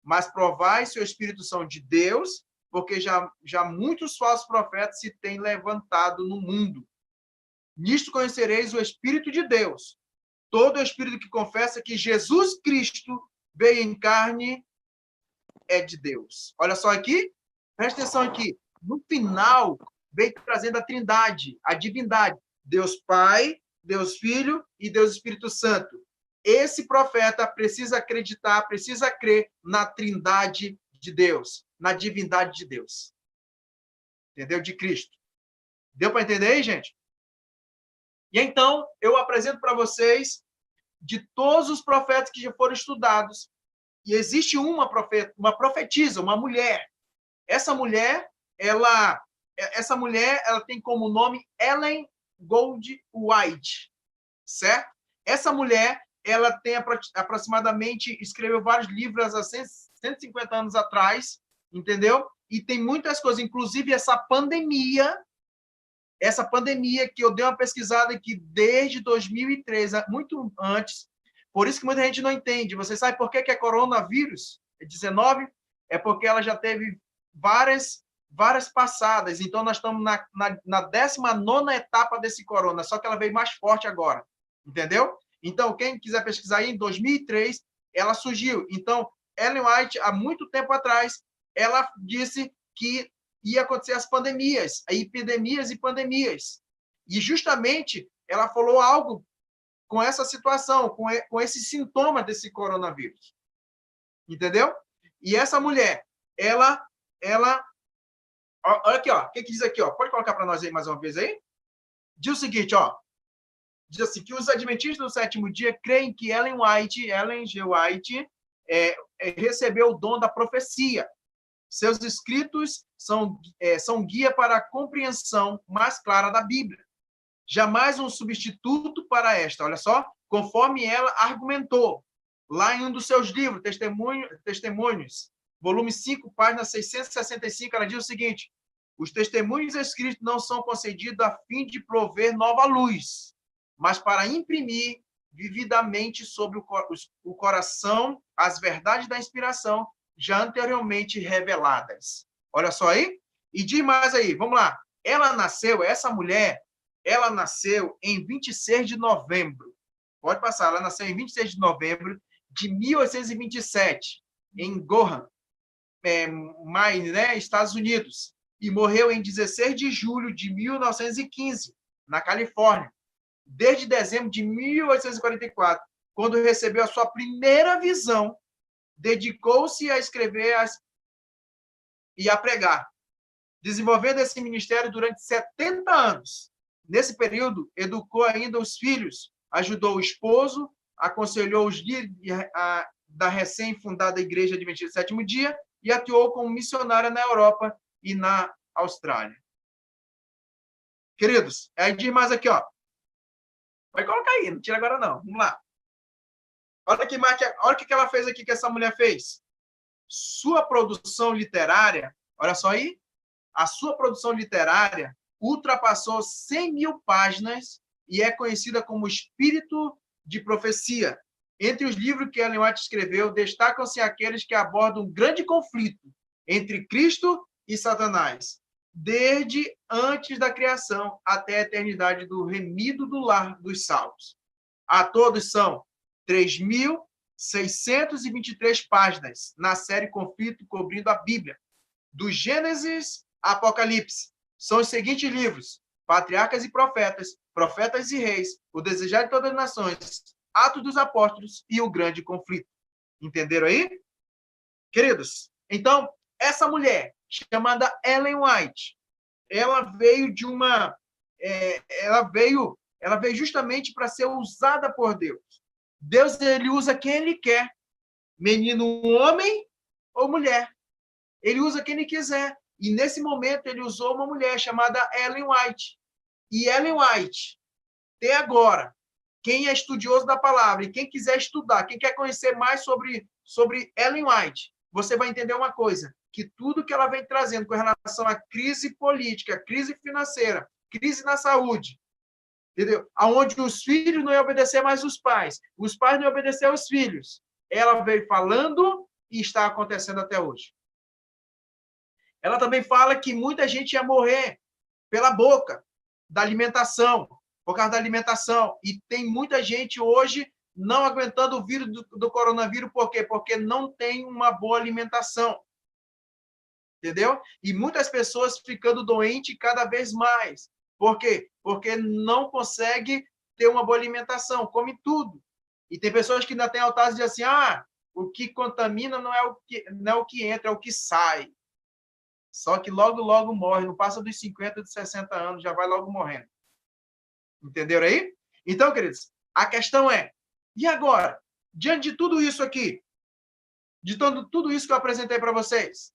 mas provai se o Espírito são de Deus, porque já muitos falsos profetas se têm levantado no mundo. Nisto conhecereis o Espírito de Deus. Todo Espírito que confessa que Jesus Cristo veio em carne é de Deus. Olha só aqui, presta atenção aqui. No final, veio trazendo a Trindade, a divindade. Deus Pai, Deus Filho e Deus Espírito Santo. Esse profeta precisa acreditar, precisa crer na Trindade de Deus, na divindade de Deus. Entendeu? De Cristo. Deu para entender aí, gente? E então, eu apresento para vocês de todos os profetas que já foram estudados. E existe uma profetisa, uma mulher. Essa mulher, ela tem como nome Ellen Gold White, certo? Essa mulher, ela tem aproximadamente, escreveu vários livros há 150 anos atrás, entendeu? E tem muitas coisas, inclusive essa pandemia que eu dei uma pesquisada aqui desde 2013, muito antes, por isso que muita gente não entende. Você sabe por que é coronavírus 19? É porque ela já teve várias passadas, então nós estamos na 19ª etapa desse corona, só que ela veio mais forte agora, entendeu? Então, quem quiser pesquisar aí, em 2003, ela surgiu. Então, Ellen White, há muito tempo atrás, ela disse que ia acontecer as pandemias, epidemias e pandemias. E, justamente, ela falou algo com essa situação, com esse sintoma desse coronavírus. Entendeu? E essa mulher, ela olha aqui, ó, o que diz aqui, ó? Pode colocar para nós aí mais uma vez aí? Diz o seguinte, ó. Diz assim, que os adventistas do sétimo dia creem que Ellen G. White, recebeu o dom da profecia. Seus escritos são guia para a compreensão mais clara da Bíblia. Jamais um substituto para esta, olha só, conforme ela argumentou, lá em um dos seus livros, Testemunhos, volume 5, página 665, ela diz o seguinte: os testemunhos escritos não são concedidos a fim de prover nova luz, mas para imprimir vividamente sobre o coração as verdades da inspiração já anteriormente reveladas. Olha só aí. E diz mais aí, vamos lá. Essa mulher, ela nasceu em 26 de novembro. Pode passar, ela nasceu em 26 de novembro de 1827, em Gorham, Maine, né, Estados Unidos. E morreu em 16 de julho de 1915, na Califórnia. Desde dezembro de 1844, quando recebeu a sua primeira visão, dedicou-se a escrever e a pregar, desenvolvendo esse ministério durante 70 anos. Nesse período, educou ainda os filhos, ajudou o esposo, aconselhou os líderes da recém-fundada Igreja Adventista do Sétimo Dia e atuou como missionária na Europa e na Austrália. Queridos, aí diz mais aqui, ó. Vai colocar aí, não tira agora não. Vamos lá. Olha o que ela fez aqui, que essa mulher fez. Sua produção literária, olha só aí, a sua produção literária ultrapassou 100 mil páginas e é conhecida como Espírito de Profecia. Entre os livros que Ellen White escreveu, destacam-se aqueles que abordam um grande conflito entre Cristo e Satanás, desde antes da criação até a eternidade do remido do lar dos salvos. A todos são 3.623 páginas na série Conflito cobrindo a Bíblia, do Gênesis a Apocalipse. São os seguintes livros: Patriarcas e Profetas, Profetas e Reis, O Desejar de Todas as Nações, Atos dos Apóstolos e O Grande Conflito. Entenderam aí? Queridos, então, essa mulher, chamada Ellen White, ela veio de uma... ela veio justamente para ser usada por Deus. Deus, ele usa quem ele quer. Menino, homem ou mulher. Ele usa quem ele quiser. E, nesse momento, ele usou uma mulher chamada Ellen White. E Ellen White, até agora, quem é estudioso da palavra e quem quiser estudar, quem quer conhecer mais sobre Ellen White, você vai entender uma coisa, que tudo que ela vem trazendo com relação à crise política, crise financeira, crise na saúde, entendeu? Onde os filhos não iam obedecer mais os pais não iam obedecer aos filhos, ela veio falando e está acontecendo até hoje. Ela também fala que muita gente ia morrer pela boca da alimentação, por causa da alimentação. E tem muita gente hoje não aguentando o vírus do coronavírus. Por quê? Porque não tem uma boa alimentação. Entendeu? E muitas pessoas ficando doentes cada vez mais. Por quê? Porque não consegue ter uma boa alimentação, come tudo. E tem pessoas que ainda têm altares de dizer assim, o que contamina não é o que entra, é o que sai. Só que logo, logo morre. Não passa dos 50, dos 60 anos, já vai logo morrendo. Entenderam aí? Então, queridos, a questão é, e agora? Diante de tudo isso aqui, de tudo isso que eu apresentei para vocês,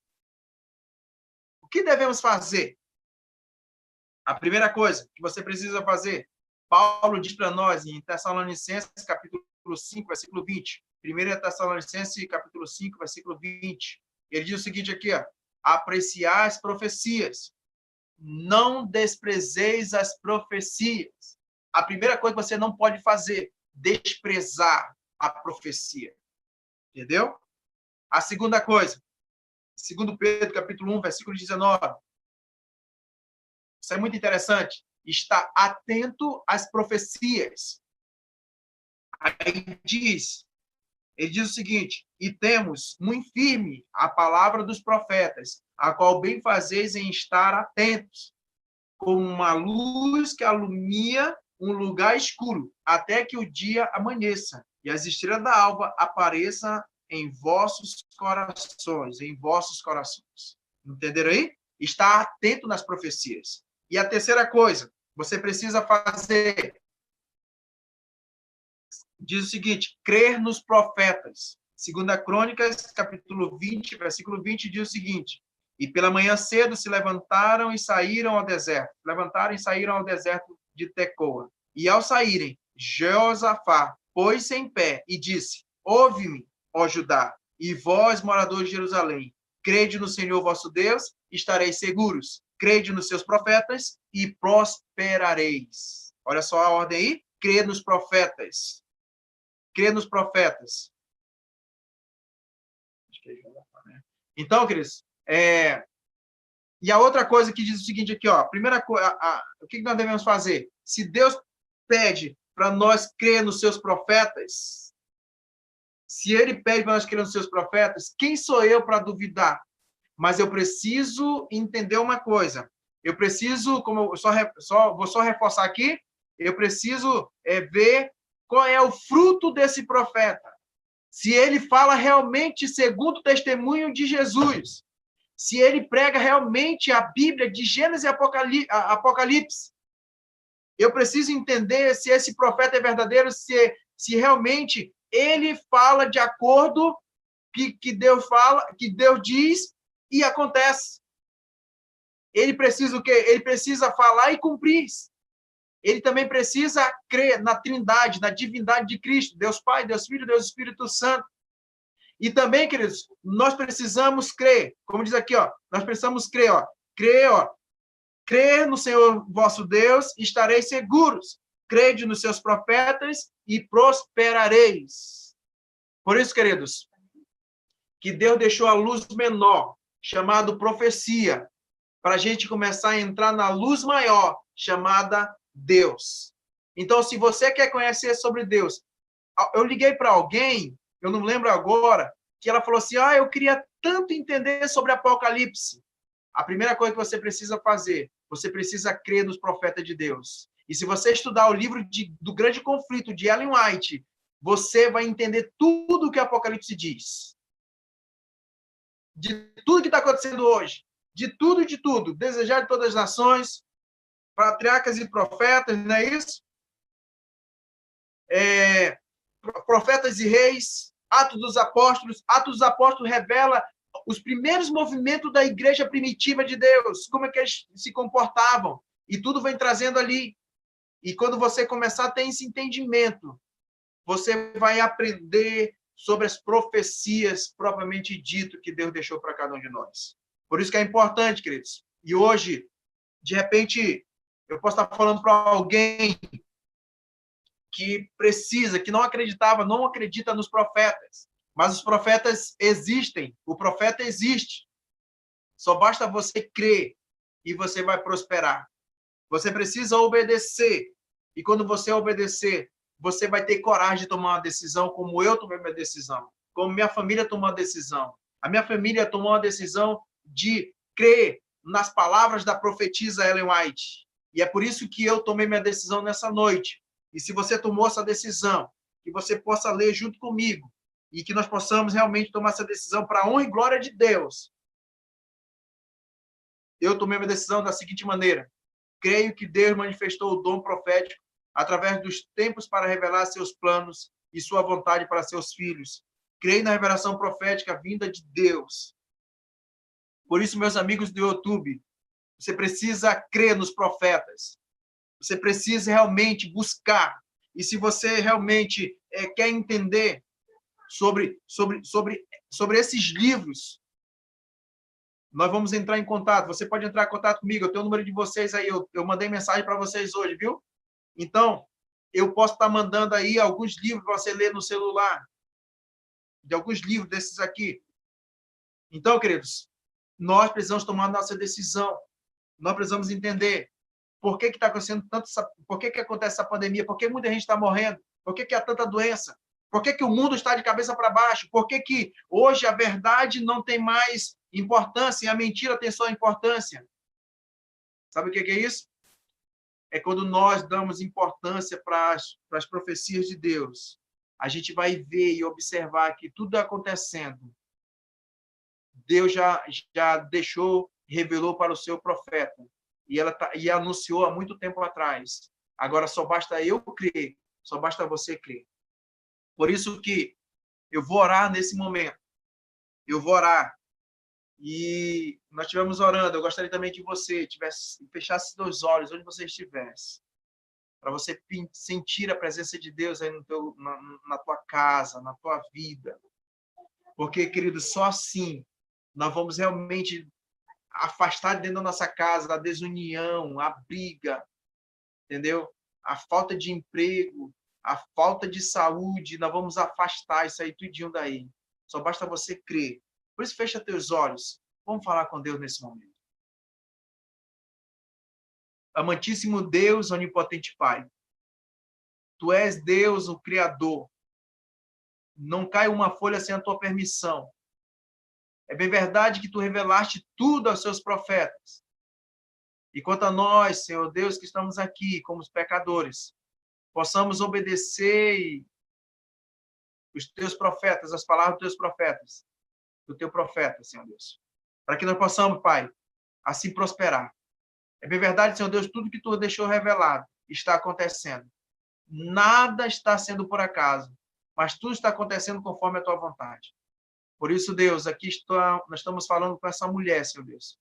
o que devemos fazer? A primeira coisa que você precisa fazer, Paulo diz para nós em Tessalonicenses, capítulo 5, versículo 20. 1 Tessalonicenses, capítulo 5, versículo 20. Ele diz o seguinte aqui, apreciar as profecias. Não desprezeis as profecias. A primeira coisa que você não pode fazer, desprezar a profecia. Entendeu? A segunda coisa, 2 Pedro, capítulo 1, versículo 19. Isso é muito interessante. Está atento às profecias. Aí ele diz o seguinte, e temos muito firme a palavra dos profetas, a qual bem fazeis em estar atentos, como uma luz que alumia um lugar escuro, até que o dia amanheça, e as estrelas da alva apareçam em vossos corações, Entenderam aí? Está atento nas profecias. E a terceira coisa, você precisa fazer, diz o seguinte, crer nos profetas. 2 Crônicas, capítulo 20, versículo 20, diz o seguinte, e pela manhã cedo se levantaram e saíram ao deserto. De Tecoa. E ao saírem, Jeosafá pôs-se em pé e disse, ouve-me, ó Judá, e vós, moradores de Jerusalém, crede no Senhor vosso Deus, estareis seguros. Crede nos seus profetas e prosperareis. Olha só a ordem aí. Crê nos profetas. Crê nos profetas. Então, queridos, e a outra coisa que diz o seguinte aqui, primeira coisa, o que nós devemos fazer? Se Deus pede para nós crer nos seus profetas, se ele pede para nós crer nos seus profetas, quem sou eu para duvidar? Mas eu preciso entender uma coisa. Eu preciso, como eu vou só reforçar aqui, eu preciso ver qual é o fruto desse profeta. Se ele fala realmente segundo o testemunho de Jesus. Se ele prega realmente a Bíblia de Gênesis e Apocalipse. Eu preciso entender se esse profeta é verdadeiro, se realmente ele fala de acordo que Deus fala, que Deus diz e acontece. Ele precisa o quê? Ele precisa falar e cumprir. Ele também precisa crer na Trindade, na divindade de Cristo, Deus Pai, Deus Filho, Deus Espírito Santo. E também, queridos, nós precisamos crer, como diz aqui, nós precisamos crer, crer no Senhor vosso Deus, estareis seguros. Crede nos seus profetas e prosperareis. Por isso, queridos, que Deus deixou a luz menor, chamada profecia, para a gente começar a entrar na luz maior, chamada Deus. Então, se você quer conhecer sobre Deus, eu liguei para alguém, eu não lembro agora, que ela falou assim, eu queria tanto entender sobre Apocalipse. A primeira coisa que você precisa fazer, você precisa crer nos profetas de Deus. E se você estudar o livro do Grande Conflito, de Ellen White, você vai entender tudo o que Apocalipse diz. de tudo que está acontecendo hoje, de tudo, desejar de todas as nações, patriarcas e profetas, não é isso? Profetas e reis, Atos dos Apóstolos revela os primeiros movimentos da igreja primitiva de Deus, como é que eles se comportavam, e tudo vem trazendo ali. E quando você começar a ter esse entendimento, você vai aprender sobre as profecias propriamente dito que Deus deixou para cada um de nós. Por isso que é importante, queridos. E hoje, de repente, eu posso estar falando para alguém que precisa, que não acreditava, não acredita nos profetas. Mas os profetas existem. O profeta existe. Só basta você crer e você vai prosperar. Você precisa obedecer. E quando você obedecer, você vai ter coragem de tomar uma decisão como eu tomei minha decisão, como minha família tomou uma decisão. A minha família tomou uma decisão de crer nas palavras da profetisa Ellen White. E é por isso que eu tomei minha decisão nessa noite. E se você tomou essa decisão, que você possa ler junto comigo e que nós possamos realmente tomar essa decisão para a honra e glória de Deus. Eu tomei minha decisão da seguinte maneira: creio que Deus manifestou o dom profético através dos tempos para revelar seus planos e sua vontade para seus filhos. Creio na revelação profética vinda de Deus. Por isso, meus amigos do YouTube, você precisa crer nos profetas. Você precisa realmente buscar. E se você realmente quer entender sobre esses livros, nós vamos entrar em contato. Você pode entrar em contato comigo. Eu tenho o número de vocês aí. Eu mandei mensagem para vocês hoje, viu? Então, eu posso estar mandando aí alguns livros para você ler no celular. De alguns livros desses aqui. Então, queridos, nós precisamos tomar nossa decisão. Nós precisamos entender por que está acontecendo tanto, por que acontece essa pandemia, por que muita gente está morrendo, por que há tanta doença, por que o mundo está de cabeça para baixo, por que hoje a verdade não tem mais importância e a mentira tem só importância. Sabe o que é isso? É quando nós damos importância para as profecias de Deus. A gente vai ver e observar que tudo acontecendo, Deus já deixou, revelou para o seu profeta. E anunciou há muito tempo atrás. Agora só basta eu crer, só basta você crer. Por isso que eu vou orar nesse momento. Eu vou orar. E nós estivemos orando. Eu gostaria também que você fechasse seus olhos onde você estivesse, para você sentir a presença de Deus aí na tua casa, na tua vida. Porque, querido, só assim nós vamos realmente afastar dentro da nossa casa a desunião, a briga, entendeu? A falta de emprego, a falta de saúde, nós vamos afastar isso aí tudinho daí. Só basta você crer. Por isso, fecha teus olhos. Vamos falar com Deus nesse momento. Amantíssimo Deus, onipotente Pai, Tu és Deus, o Criador. Não cai uma folha sem a Tua permissão. É bem verdade que Tu revelaste tudo aos Seus profetas. E quanto a nós, Senhor Deus, que estamos aqui como os pecadores, possamos obedecer os Teus profetas, as palavras dos Teus profetas, do Teu profeta, Senhor Deus. Para que nós possamos, Pai, assim prosperar. É bem verdade, Senhor Deus, tudo que Tu deixou revelado está acontecendo. Nada está sendo por acaso, mas tudo está acontecendo conforme a Tua vontade. Por isso, Deus, aqui nós estamos falando com essa mulher, Senhor Deus.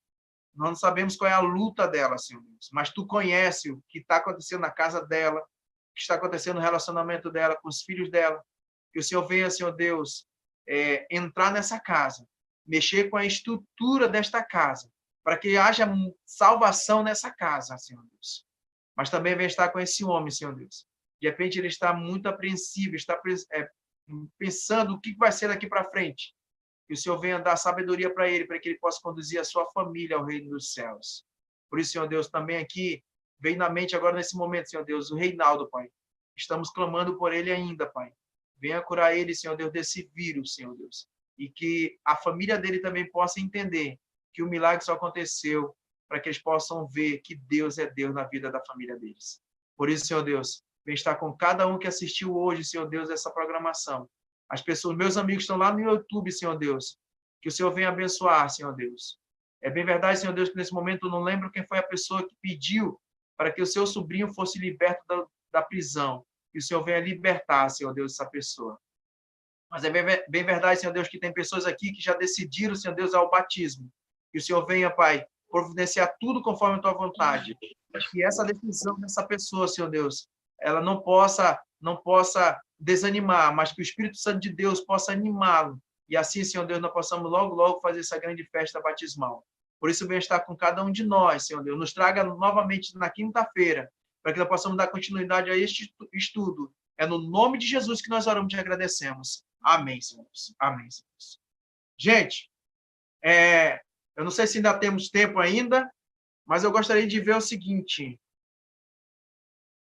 Nós não sabemos qual é a luta dela, Senhor Deus, mas Tu conhece o que está acontecendo na casa dela, o que está acontecendo no relacionamento dela, com os filhos dela. Que o Senhor venha, Senhor Deus, entrar nessa casa, mexer com a estrutura desta casa, para que haja salvação nessa casa, Senhor Deus. Mas também venha estar com esse homem, Senhor Deus. De repente ele está muito apreensivo, está pensando o que vai ser daqui para frente. Que o Senhor venha dar sabedoria para ele, para que ele possa conduzir a sua família ao reino dos céus. Por isso, Senhor Deus, também aqui, vem na mente agora nesse momento, Senhor Deus, o Reinaldo, Pai. Estamos clamando por ele ainda, Pai. Venha curar ele, Senhor Deus, desse vírus, Senhor Deus. E que a família dele também possa entender que o milagre só aconteceu para que eles possam ver que Deus é Deus na vida da família deles. Por isso, Senhor Deus, vem estar com cada um que assistiu hoje, Senhor Deus, essa programação. As pessoas, meus amigos estão lá no YouTube, Senhor Deus, que o Senhor venha abençoar, Senhor Deus. É bem verdade, Senhor Deus, que nesse momento eu não lembro quem foi a pessoa que pediu para que o seu sobrinho fosse liberto da prisão. Que o Senhor venha libertar, Senhor Deus, essa pessoa. Mas é bem verdade, Senhor Deus, que tem pessoas aqui que já decidiram, Senhor Deus, ao batismo. Que o Senhor venha, Pai, providenciar tudo conforme a tua vontade. Que essa decisão dessa pessoa, Senhor Deus, ela não possa desanimar, mas que o Espírito Santo de Deus possa animá-lo. E assim, Senhor Deus, nós possamos logo, logo fazer essa grande festa batismal. Por isso, venha estar com cada um de nós, Senhor Deus. Nos traga novamente na quinta-feira, para que nós possamos dar continuidade a este estudo. É no nome de Jesus que nós oramos e agradecemos. Amém, Senhor Deus. Amém, Senhor Deus. Gente, eu não sei se ainda temos tempo ainda, mas eu gostaria de ver o seguinte.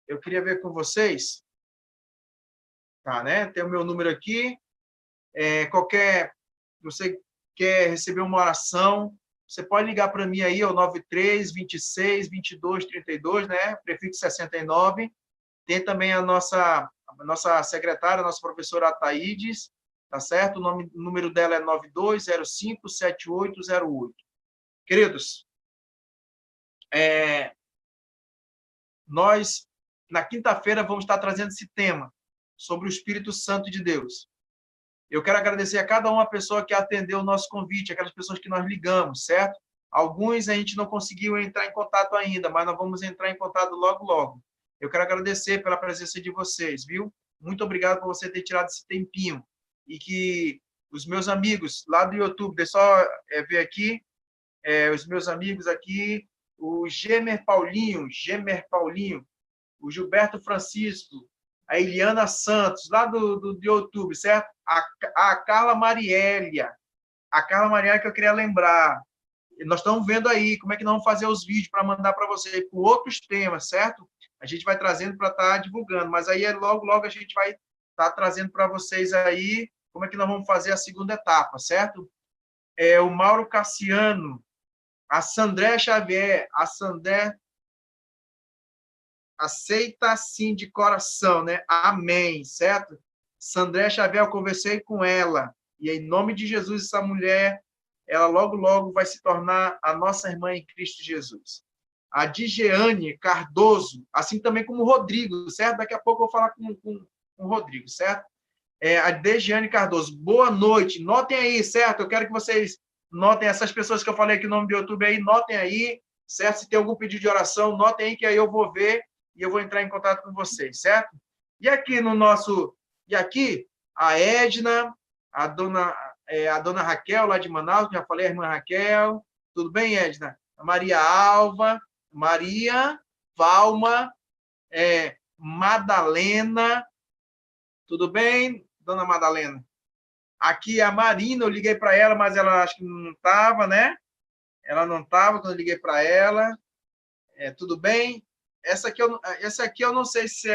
Eu queria ver com vocês. Tá, né? Tem o meu número aqui. Você quer receber uma oração, você pode ligar para mim aí, ao 93 26 22 32, né? Prefixo 69. Tem também a nossa secretária, a nossa professora Ataídes, tá certo? O número dela é 92057808. Queridos, nós, na quinta-feira, vamos estar trazendo esse tema sobre o Espírito Santo de Deus. Eu quero agradecer a cada uma pessoa que atendeu o nosso convite, aquelas pessoas que nós ligamos, certo? Alguns a gente não conseguiu entrar em contato ainda, mas nós vamos entrar em contato logo, logo. Eu quero agradecer pela presença de vocês, viu? Muito obrigado por você ter tirado esse tempinho. E que os meus amigos lá do YouTube, deixa eu só ver aqui, os meus amigos aqui, o Gemer Paulinho, o Gilberto Francisco, a Eliana Santos, lá do YouTube, certo? A Carla Mariélia. A Carla Mariélia que eu queria lembrar. Nós estamos vendo aí como é que nós vamos fazer os vídeos para mandar para vocês com outros temas, certo? A gente vai trazendo para estar divulgando, mas aí logo, logo a gente vai estar trazendo para vocês aí como é que nós vamos fazer a segunda etapa, certo? O Mauro Cassiano, a Sandré Xavier, a Sandré aceita assim de coração, né? Amém, certo? Sandré Xavier, eu conversei com ela, e em nome de Jesus, essa mulher, ela logo, logo vai se tornar a nossa irmã em Cristo Jesus. A Digeane Cardoso, assim também como o Rodrigo, certo? Daqui a pouco eu vou falar com o Rodrigo, certo? A Digeane Cardoso, boa noite, notem aí, certo? Eu quero que vocês notem essas pessoas que eu falei aqui no nome do YouTube aí, notem aí, certo? Se tem algum pedido de oração, notem aí que aí eu vou ver e eu vou entrar em contato com vocês, certo? E aqui a Edna, a dona Raquel, lá de Manaus, já falei, a irmã Raquel. Tudo bem, Edna? A Maria Alva, Maria, Valma, Madalena. Tudo bem, dona Madalena? Aqui a Marina, eu liguei para ela, mas ela acho que não estava, né? Ela não estava quando eu liguei para ela. Tudo bem? Essa aqui eu não sei se